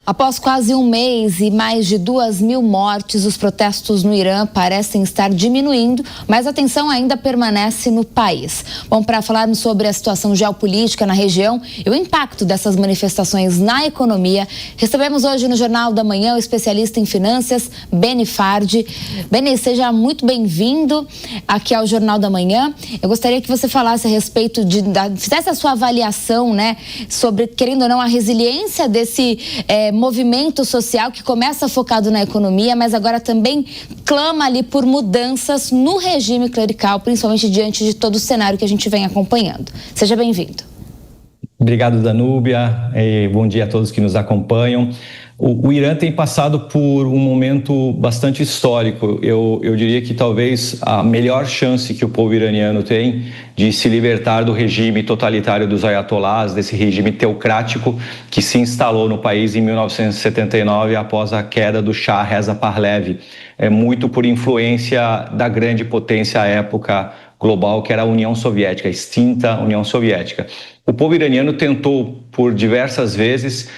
Após quase um mês e mais de 2.000 mortes, os protestos no Irã parecem estar diminuindo, mas a tensão ainda permanece no país. Bom, para falarmos sobre a situação geopolítica na região e o impacto dessas manifestações na economia, recebemos hoje no Jornal da Manhã o especialista em finanças, Beni Fardi. Beni, seja muito bem-vindo aqui ao Jornal da Manhã. Eu gostaria que você falasse a respeito fizesse a sua avaliação, né, sobre, querendo ou não, a resiliência desse movimento social que começa focado na economia, mas agora também clama ali por mudanças no regime clerical, principalmente diante de todo o cenário que a gente vem acompanhando. Seja bem-vindo. Obrigado, Danúbia, e bom dia a todos que nos acompanham. O Irã tem passado por um momento bastante histórico. Eu diria que talvez a melhor chance que o povo iraniano tem de se libertar do regime totalitário dos ayatolás, desse regime teocrático que se instalou no país em 1979 após a queda do Shah Reza Pahlavi. É muito por influência da grande potência à época global, que era a União Soviética, a extinta União Soviética. O povo iraniano tentou por diversas vezes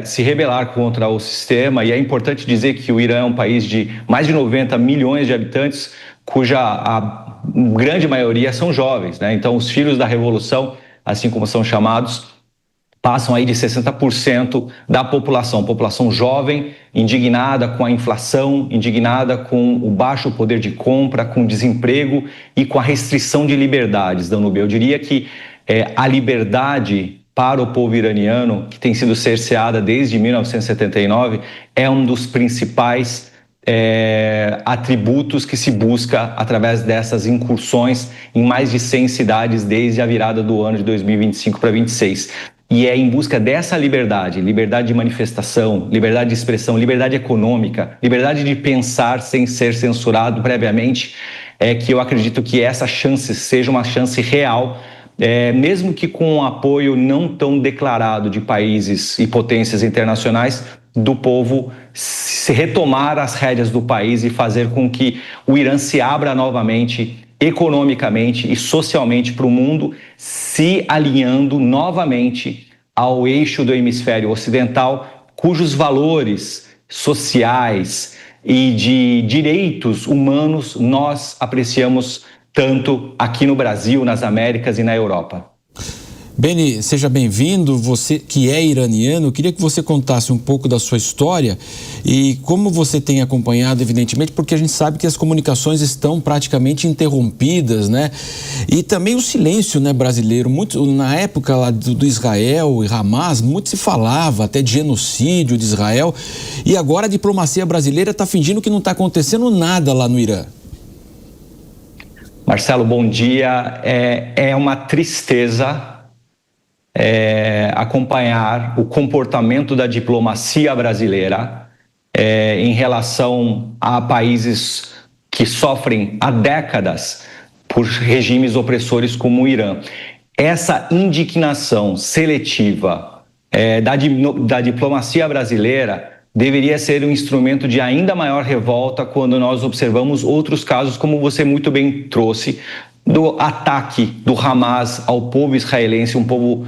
se rebelar contra o sistema, e é importante dizer que o Irã é um país de mais de 90 milhões de habitantes, cuja a grande maioria são jovens, né? Então, os filhos da revolução, assim como são chamados, passam aí de 60% da população jovem, indignada com a inflação, indignada com o baixo poder de compra, com o desemprego e com a restrição de liberdades, Danúbio. Eu diria que a liberdade para o povo iraniano, que tem sido cerceada desde 1979, é um dos principais atributos que se busca através dessas incursões em mais de 100 cidades desde a virada do ano de 2025 para 2026. E é em busca dessa liberdade de manifestação, liberdade de expressão, liberdade econômica, liberdade de pensar sem ser censurado previamente, que eu acredito que essa chance seja uma chance real, mesmo que com um apoio não tão declarado de países e potências internacionais, do povo se retomar as rédeas do país e fazer com que o Irã se abra novamente economicamente e socialmente para o mundo, se alinhando novamente ao eixo do hemisfério ocidental, cujos valores sociais e de direitos humanos nós apreciamos tanto aqui no Brasil, nas Américas e na Europa. Beni, seja bem-vindo. Você que é iraniano, eu queria que você contasse um pouco da sua história e como você tem acompanhado, evidentemente, porque a gente sabe que as comunicações estão praticamente interrompidas, né? E também o silêncio, né, brasileiro. Muito, na época lá do Israel e Hamas, muito se falava até de genocídio de Israel, e agora a diplomacia brasileira está fingindo que não está acontecendo nada lá no Irã. Marcelo, bom dia. É uma tristeza acompanhar o comportamento da diplomacia brasileira em relação a países que sofrem há décadas por regimes opressores como o Irã. Essa indignação seletiva da diplomacia brasileira deveria ser um instrumento de ainda maior revolta quando nós observamos outros casos, como você muito bem trouxe, do ataque do Hamas ao povo israelense, um povo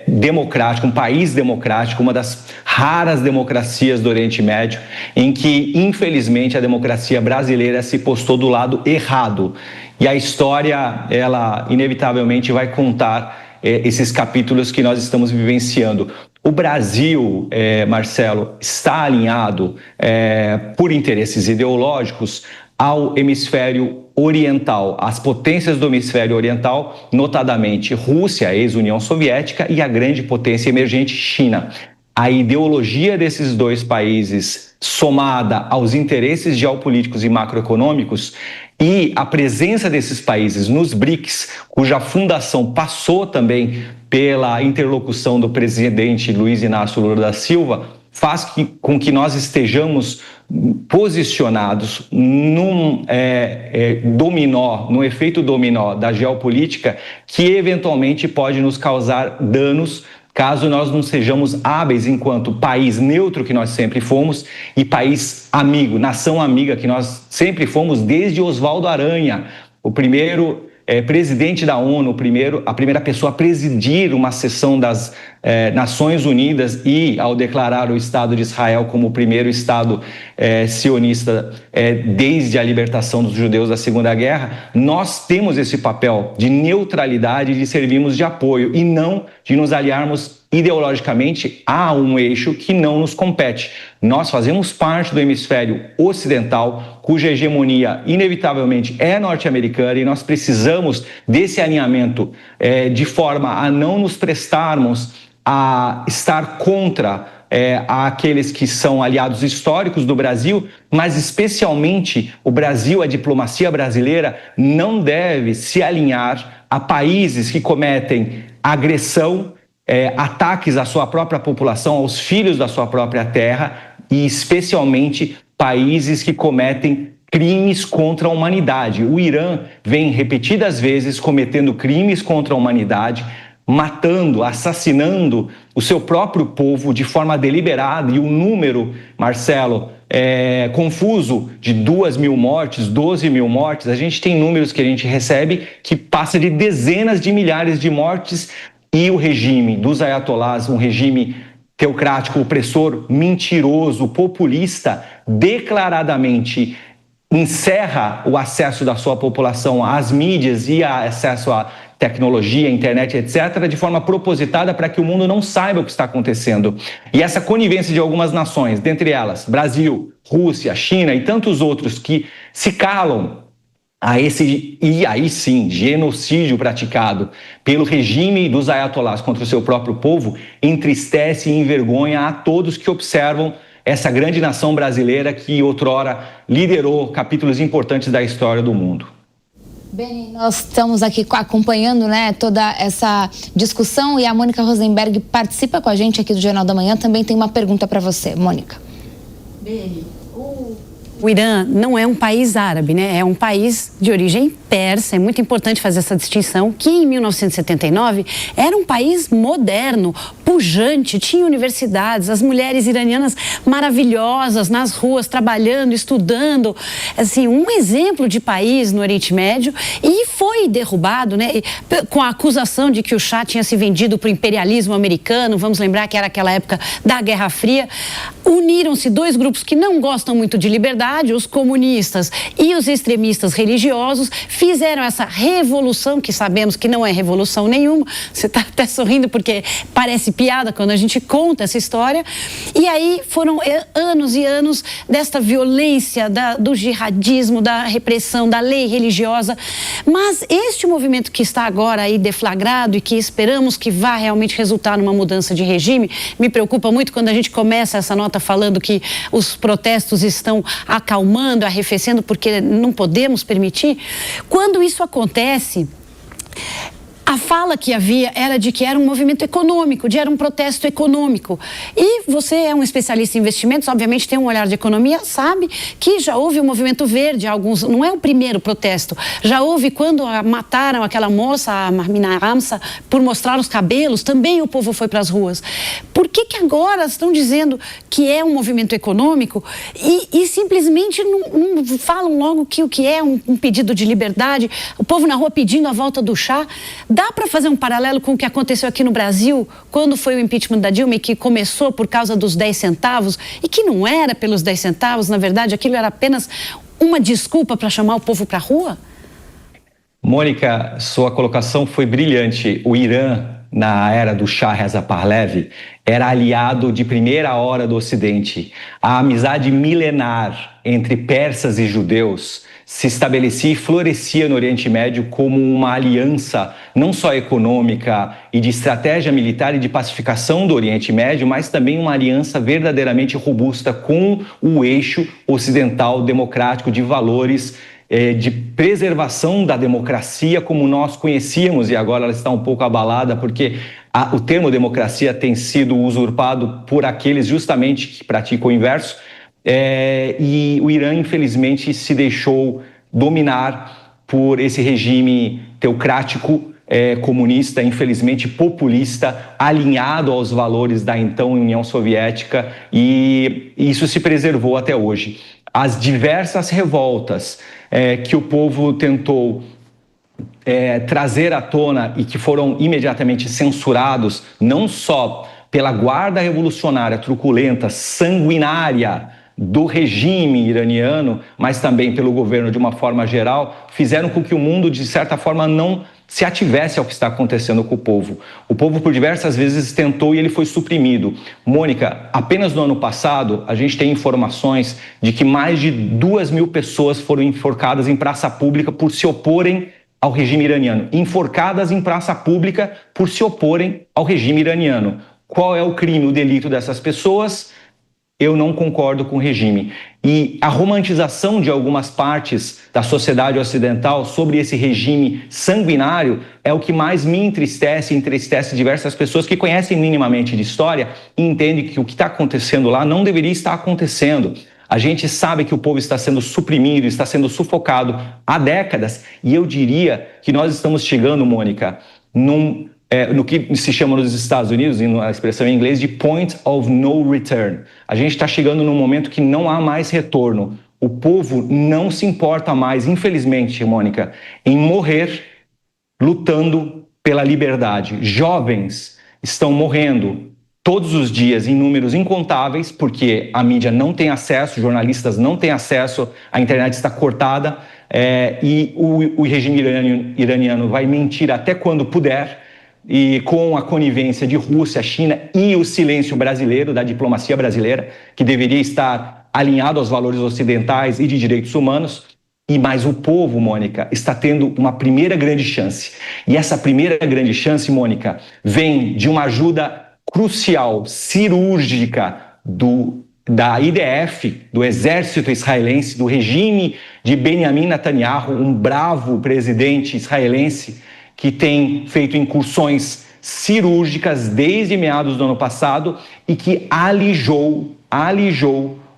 democrático, um país democrático, uma das raras democracias do Oriente Médio, em que, infelizmente, a democracia brasileira se postou do lado errado. E a história, ela inevitavelmente vai contar esses capítulos que nós estamos vivenciando. O Brasil, Marcelo, está alinhado por interesses ideológicos ao hemisfério oriental, às potências do hemisfério oriental, notadamente Rússia, ex-União Soviética, e a grande potência emergente China. A ideologia desses dois países, somada aos interesses geopolíticos e macroeconômicos, e a presença desses países nos BRICS, cuja fundação passou também pela interlocução do presidente Luiz Inácio Lula da Silva, faz com que nós estejamos posicionados num efeito dominó da geopolítica que eventualmente pode nos causar danos caso nós não sejamos hábeis enquanto país neutro que nós sempre fomos e país amigo, nação amiga que nós sempre fomos desde Oswaldo Aranha, o primeiro presidente da ONU, a primeira pessoa a presidir uma sessão das Nações Unidas e ao declarar o Estado de Israel como o primeiro Estado sionista desde a libertação dos judeus da Segunda Guerra, nós temos esse papel de neutralidade, de servirmos de apoio e não de nos aliarmos ideologicamente a um eixo que não nos compete. Nós fazemos parte do hemisfério ocidental, cuja hegemonia inevitavelmente é norte-americana, e nós precisamos desse alinhamento de forma a não nos prestarmos a estar contra aqueles que são aliados históricos do Brasil, mas especialmente o Brasil, a diplomacia brasileira, não deve se alinhar a países que cometem agressão, ataques à sua própria população, aos filhos da sua própria terra, e especialmente países que cometem crimes contra a humanidade. O Irã vem repetidas vezes cometendo crimes contra a humanidade, matando, assassinando o seu próprio povo de forma deliberada, e o número, Marcelo, confuso de 2.000 mortes, 12.000 mortes. A gente tem números que a gente recebe que passa de dezenas de milhares de mortes, e o regime dos ayatolás, um regime teocrático, opressor, mentiroso, populista, declaradamente encerra o acesso da sua população às mídias e acesso à tecnologia, internet, etc., de forma propositada para que o mundo não saiba o que está acontecendo. E essa conivência de algumas nações, dentre elas Brasil, Rússia, China e tantos outros, que se calam a esse, e aí sim, genocídio praticado pelo regime dos ayatolás contra o seu próprio povo, entristece e envergonha a todos que observam essa grande nação brasileira que outrora liderou capítulos importantes da história do mundo. Beni, nós estamos aqui acompanhando, toda essa discussão, e a Mônica Rosenberg participa com a gente aqui do Jornal da Manhã. Também tem uma pergunta para você, Mônica. Beni, o Irã não é um país árabe, É um país de origem persa. É muito importante fazer essa distinção, que em 1979 era um país moderno, pujante, tinha universidades, as mulheres iranianas maravilhosas nas ruas, trabalhando, estudando, assim, um exemplo de país no Oriente Médio, e foi derrubado, com a acusação de que o Shah tinha se vendido para o imperialismo americano. Vamos lembrar que era aquela época da Guerra Fria. Uniram-se dois grupos que não gostam muito de liberdade, os comunistas e os extremistas religiosos, fizeram essa revolução, que sabemos que não é revolução nenhuma. Você está até sorrindo porque parece piada quando a gente conta essa história. E aí foram anos e anos desta violência, do jihadismo, da repressão, da lei religiosa. Mas este movimento que está agora aí deflagrado e que esperamos que vá realmente resultar numa mudança de regime, me preocupa muito quando a gente começa essa nota falando que os protestos estão acalmando, arrefecendo, porque não podemos permitir. Quando isso acontece, a fala que havia era de que era um movimento econômico, era um protesto econômico. E você é um especialista em investimentos, obviamente tem um olhar de economia, sabe que já houve o movimento verde, não é o primeiro protesto. Já houve quando mataram aquela moça, a Mahmina Ramsa, por mostrar os cabelos, também o povo foi para as ruas. Por que agora estão dizendo que é um movimento econômico e simplesmente não falam logo que o que é um pedido de liberdade, o povo na rua pedindo a volta do Shah? Dá para fazer um paralelo com o que aconteceu aqui no Brasil, quando foi o impeachment da Dilma, e que começou por causa dos 10 centavos, e que não era pelos 10 centavos, na verdade, aquilo era apenas uma desculpa para chamar o povo para a rua? Mônica, sua colocação foi brilhante. O Irã, na era do Shah Reza Pahlavi, era aliado de primeira hora do Ocidente. A amizade milenar entre persas e judeus se estabelecia e florescia no Oriente Médio como uma aliança não só econômica e de estratégia militar e de pacificação do Oriente Médio, mas também uma aliança verdadeiramente robusta com o eixo ocidental democrático de valores, de preservação da democracia como nós conhecíamos, e agora ela está um pouco abalada porque o termo democracia tem sido usurpado por aqueles justamente que praticam o inverso. E o Irã, infelizmente, se deixou dominar por esse regime teocrático, comunista, infelizmente populista, alinhado aos valores da então União Soviética, e isso se preservou até hoje. As diversas revoltas que o povo tentou trazer à tona e que foram imediatamente censurados, não só pela guarda revolucionária truculenta, sanguinária do regime iraniano, mas também pelo governo de uma forma geral, fizeram com que o mundo, de certa forma, não se ativesse ao que está acontecendo com o povo. O povo, por diversas vezes, tentou e ele foi suprimido. Mônica, apenas no ano passado, a gente tem informações de que mais de 2.000 pessoas foram enforcadas em praça pública por se oporem ao regime iraniano. Enforcadas em praça pública por se oporem ao regime iraniano. Qual é o crime, o delito dessas pessoas? Eu não concordo com o regime. E a romantização de algumas partes da sociedade ocidental sobre esse regime sanguinário é o que mais me entristece e entristece diversas pessoas que conhecem minimamente de história e entendem que o que está acontecendo lá não deveria estar acontecendo. A gente sabe que o povo está sendo suprimido, está sendo sufocado há décadas, e eu diria que nós estamos chegando, Mônica, no que se chama nos Estados Unidos, na expressão em inglês, de point of no return. A gente está chegando num momento que não há mais retorno. O povo não se importa mais, infelizmente, Mônica, em morrer lutando pela liberdade. Jovens estão morrendo todos os dias em números incontáveis, porque a mídia não tem acesso, jornalistas não têm acesso, a internet está cortada, e o regime iraniano vai mentir até quando puder, e com a conivência de Rússia, China e o silêncio brasileiro, da diplomacia brasileira, que deveria estar alinhado aos valores ocidentais e de direitos humanos. Mas o povo, Mônica, está tendo uma primeira grande chance. E essa primeira grande chance, Mônica, vem de uma ajuda crucial, cirúrgica da IDF, do exército israelense, do regime de Benjamin Netanyahu, um bravo presidente israelense que tem feito incursões cirúrgicas desde meados do ano passado e que alijou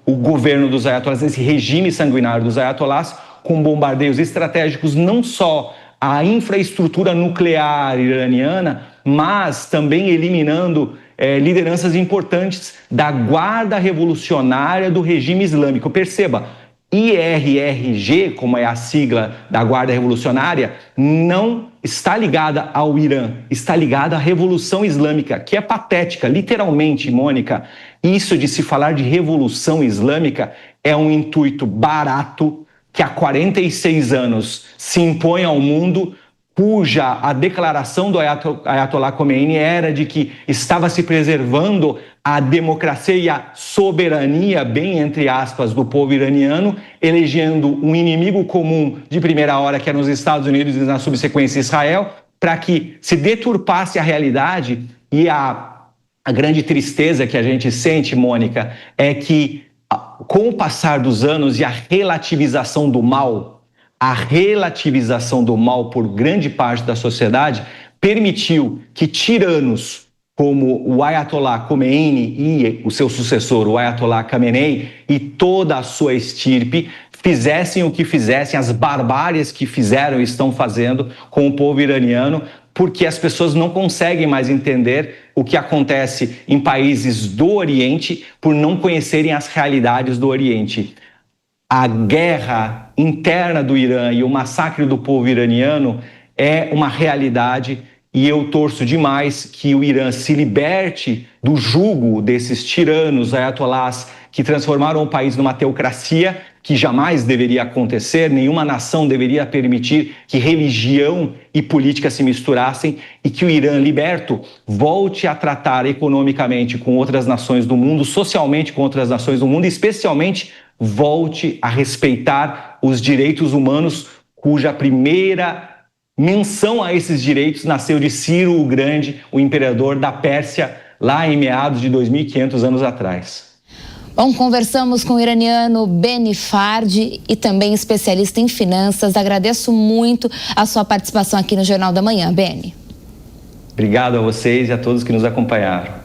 o governo dos ayatolás, esse regime sanguinário dos ayatolás, com bombardeios estratégicos não só à infraestrutura nuclear iraniana, mas também eliminando lideranças importantes da guarda revolucionária do regime islâmico. Perceba, IRRG, como é a sigla da guarda revolucionária, não está ligada ao Irã, está ligada à Revolução Islâmica, que é patética, literalmente, Mônica. Isso de se falar de Revolução Islâmica é um intuito barato que há 46 anos se impõe ao mundo, cuja a declaração do Ayatollah Khomeini era de que estava se preservando a democracia e a soberania, bem entre aspas, do povo iraniano, elegendo um inimigo comum de primeira hora, que eram os Estados Unidos e, na subsequência, Israel, para que se deturpasse a realidade. E a grande tristeza que a gente sente, Mônica, é que, com o passar dos anos e a relativização do mal por grande parte da sociedade permitiu que tiranos como o Ayatollah Khomeini e o seu sucessor, o Ayatollah Khamenei, e toda a sua estirpe fizessem o que fizessem, as barbáries que fizeram e estão fazendo com o povo iraniano, porque as pessoas não conseguem mais entender o que acontece em países do Oriente por não conhecerem as realidades do Oriente. A guerra interna do Irã e o massacre do povo iraniano é uma realidade, e eu torço demais que o Irã se liberte do jugo desses tiranos ayatolás que transformaram o país numa teocracia, que jamais deveria acontecer. Nenhuma nação deveria permitir que religião e política se misturassem, e que o Irã, liberto, volte a tratar economicamente com outras nações do mundo, socialmente com outras nações do mundo, e especialmente volte a respeitar os direitos humanos, cuja primeira menção a esses direitos nasceu de Ciro o Grande, o imperador da Pérsia, lá em meados de 2.500 anos atrás. Bom, conversamos com o iraniano Beni Fardi e também especialista em finanças. Agradeço muito a sua participação aqui no Jornal da Manhã, Beni. Obrigado a vocês e a todos que nos acompanharam.